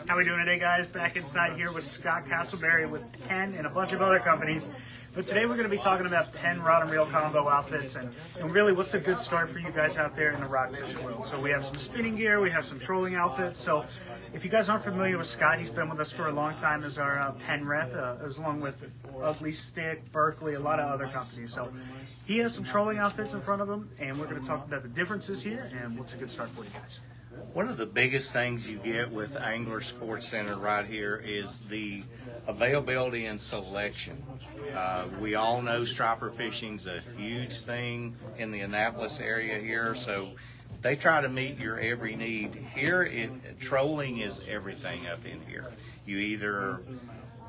How we doing today, guys? Back inside here with Scott Castleberry with Penn and a bunch of other companies. But today we're going to be talking about Penn rod and reel combo outfits and really what's a good start for you guys out there in the rockfish world. So we have some spinning gear, we have some trolling outfits. So if you guys aren't familiar with Scott, he's been with us for a long time as our Penn rep, as along with Ugly Stick, Berkeley, a lot of other companies. So he has some trolling outfits in front of him, and we're going to talk about the differences here and what's a good start for you guys. One of the biggest things you get with Angler Sports Center right here is the availability and selection. We all know striper fishing's a huge thing in the Annapolis area here, so they try to meet your every need. Here, trolling is everything up in here. You either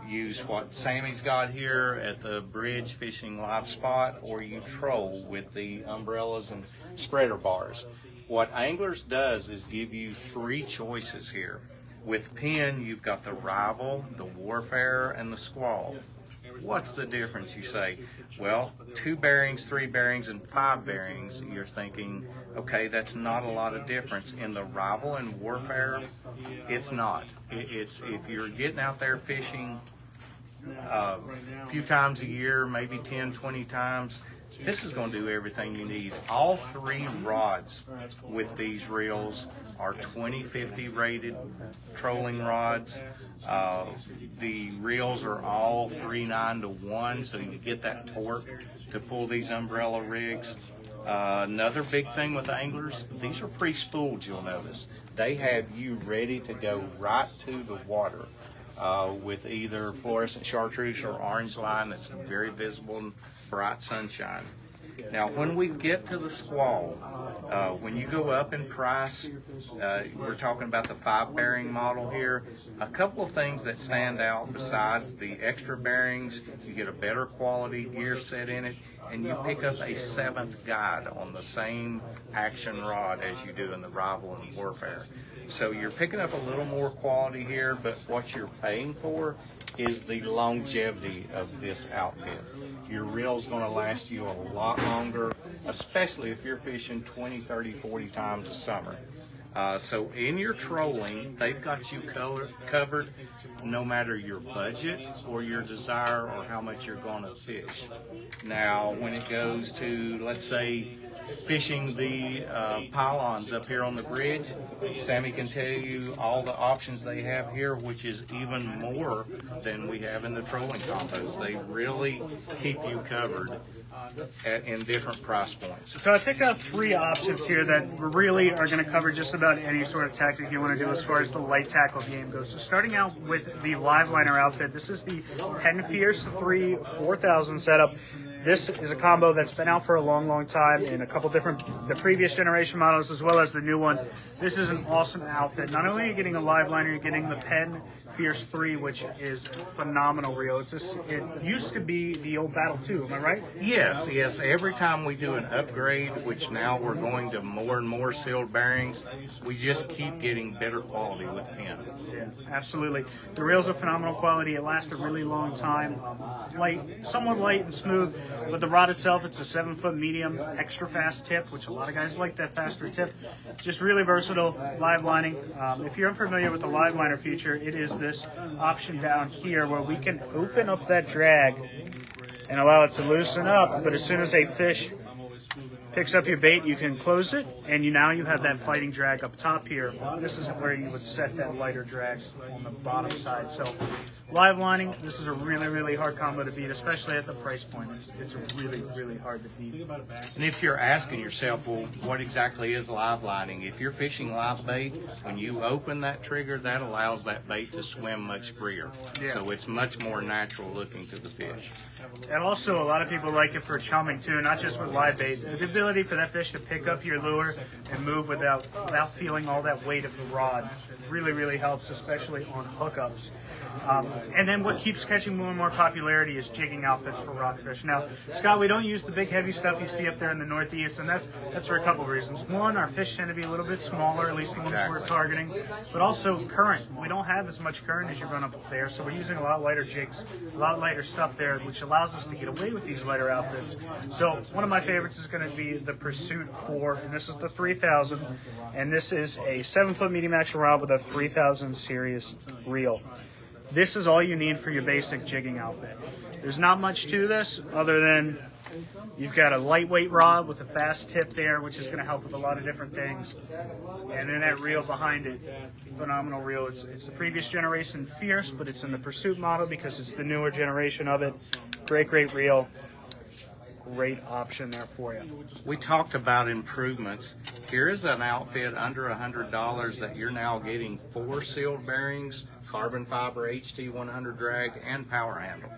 use what Sammy's got here at the bridge fishing live spot, or you troll with the umbrellas and spreader bars. What Anglers does is give you three choices here. With Penn, you've got the Rival, the Warfare, and the Squall. What's the difference, you say? Well, 2 bearings, 3 bearings, and 5 bearings, you're thinking, okay, that's not a lot of difference. In the Rival and Warfare, it's not. It's if you're getting out there fishing a few times a year, maybe 10, 20 times, this is going to do everything you need. All 3 rods with these reels are 2050 rated trolling rods. The reels are all 3.9 to 1, so you get that torque to pull these umbrella rigs. Another big thing with anglers, these are pre-spooled, you'll notice. They have you ready to go right to the water. With either fluorescent chartreuse or orange line that's very visible in bright sunshine. Now, when we get to the Squall, when you go up in price, we're talking about the 5 bearing model here. A couple of things that stand out besides the extra bearings, you get a better quality gear set in it, and you pick up a 7th guide on the same action rod as you do in the Rival and Warfare. So you're picking up a little more quality here, but what you're paying for is the longevity of this outfit. Your reel's going to last you a lot longer, especially if you're fishing 20, 30, 40 times a summer. So in your trolling, they've got you covered no matter your budget or your desire or how much you're going to fish. Now, when it goes to, let's say, fishing the pylons up here on the bridge, Sammy can tell you all the options they have here, which is even more than we have in the trolling combos. They really keep you covered in different price points. So I picked out 3 options here that really are going to cover just about any sort of tactic you want to do as far as the light tackle game goes. So starting out with the live liner outfit, this is the Penn Fierce 3 4000 setup. This is a combo that's been out for a long, long time in a couple different, the previous generation models as well as the new one. This is an awesome outfit. Not only are you getting a live liner, you're getting the Penn Fierce 3, which is phenomenal reel. It used to be the old Battle 2, am I right? Yes, yes. Every time we do an upgrade, which now we're going to more and more sealed bearings, we just keep getting better quality with Penn. Yeah, absolutely. The reel's are phenomenal quality. It lasts a really long time. Light, somewhat light and smooth, but the rod itself, it's a 7-foot medium, extra fast tip, which a lot of guys like that faster tip. Just really versatile, live lining. If you're unfamiliar with the live liner feature, it is this option down here where we can open up that drag and allow it to loosen up, but as soon as a fish picks up your bait, you can close it, and now you have that fighting drag up top here. This is where you would set that lighter drag on the bottom side. So live lining, this is a really, really hard combo to beat, especially at the price point. It's really, really hard to beat. And if you're asking yourself, well, what exactly is live lining? If you're fishing live bait, when you open that trigger, that allows that bait to swim much freer. Yeah. So it's much more natural looking to the fish. And also, a lot of people like it for chumming too, not just with live bait. The ability for that fish to pick up your lure and move without feeling all that weight of the rod really, really helps, especially on hookups. And then what keeps catching more and more popularity is jigging outfits for rockfish. Now, Scott, we don't use the big heavy stuff you see up there in the Northeast, and that's for a couple of reasons. One, our fish tend to be a little bit smaller, at least the ones we're targeting, but also current. We don't have as much current as you run up there, so we're using a lot lighter jigs, a lot lighter stuff there, which allows us to get away with these lighter outfits. So one of my favorites is going to be the Pursuit 4, and this is the 3000, and this is a 7-foot medium action rod with a 3000 series reel. This is all you need for your basic jigging outfit. There's not much to this other than you've got a lightweight rod with a fast tip there, which is going to help with a lot of different things. And then that reel behind it, phenomenal reel. It's the previous generation Fierce, but it's in the Pursuit model because it's the newer generation of it. Great reel. Great option there for you. We talked about improvements. Here is an outfit under $100 that you're now getting 4 sealed bearings, carbon fiber HT 100 drag, and power handle.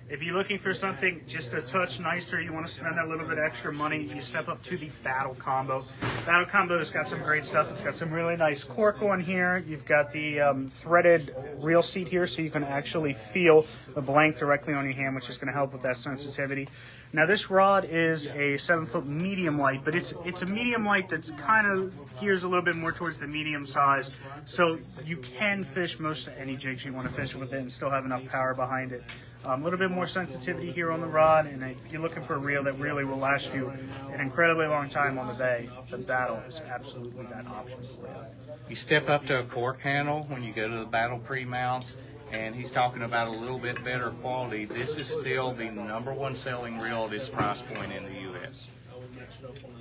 If you're looking for something just a touch nicer, you want to spend a little bit extra money, you step up to the Battle Combo. Battle Combo has got some great stuff. It's got some really nice cork on here. You've got the threaded reel seat here, so you can actually feel the blank directly on your hand, which is going to help with that sensitivity. Now this rod is a 7-foot medium light, but it's a medium light that's kind of gears a little bit more towards the medium size, so you can fish most of any jigs you want to fish with it and still have enough power behind it. A little bit more sensitivity here on the rod, and if you're looking for a reel that really will last you an incredibly long time on the bay, the Battle is absolutely that option for you. You step up to a cork handle when you go to the Battle pre-mounts, and he's talking about a little bit better quality. This is still the #1 selling reel at its price point in the U.S.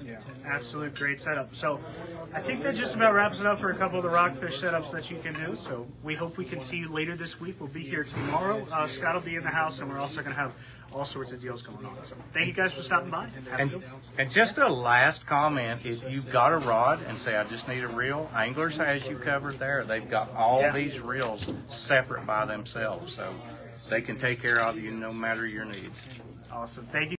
Yeah, absolute great setup. So I think that just about wraps it up for a couple of the Rockfish setups that you can do. So we hope we can see you later this week. We'll be here tomorrow. Scott will be in the house, and we're also going to have all sorts of deals going on. So thank you guys for stopping by. And just a last comment, if you've got a rod and say, I just need a reel, Anglers has you covered there. They've got all these reels separate by themselves, so they can take care of you no matter your needs. Awesome. Thank you.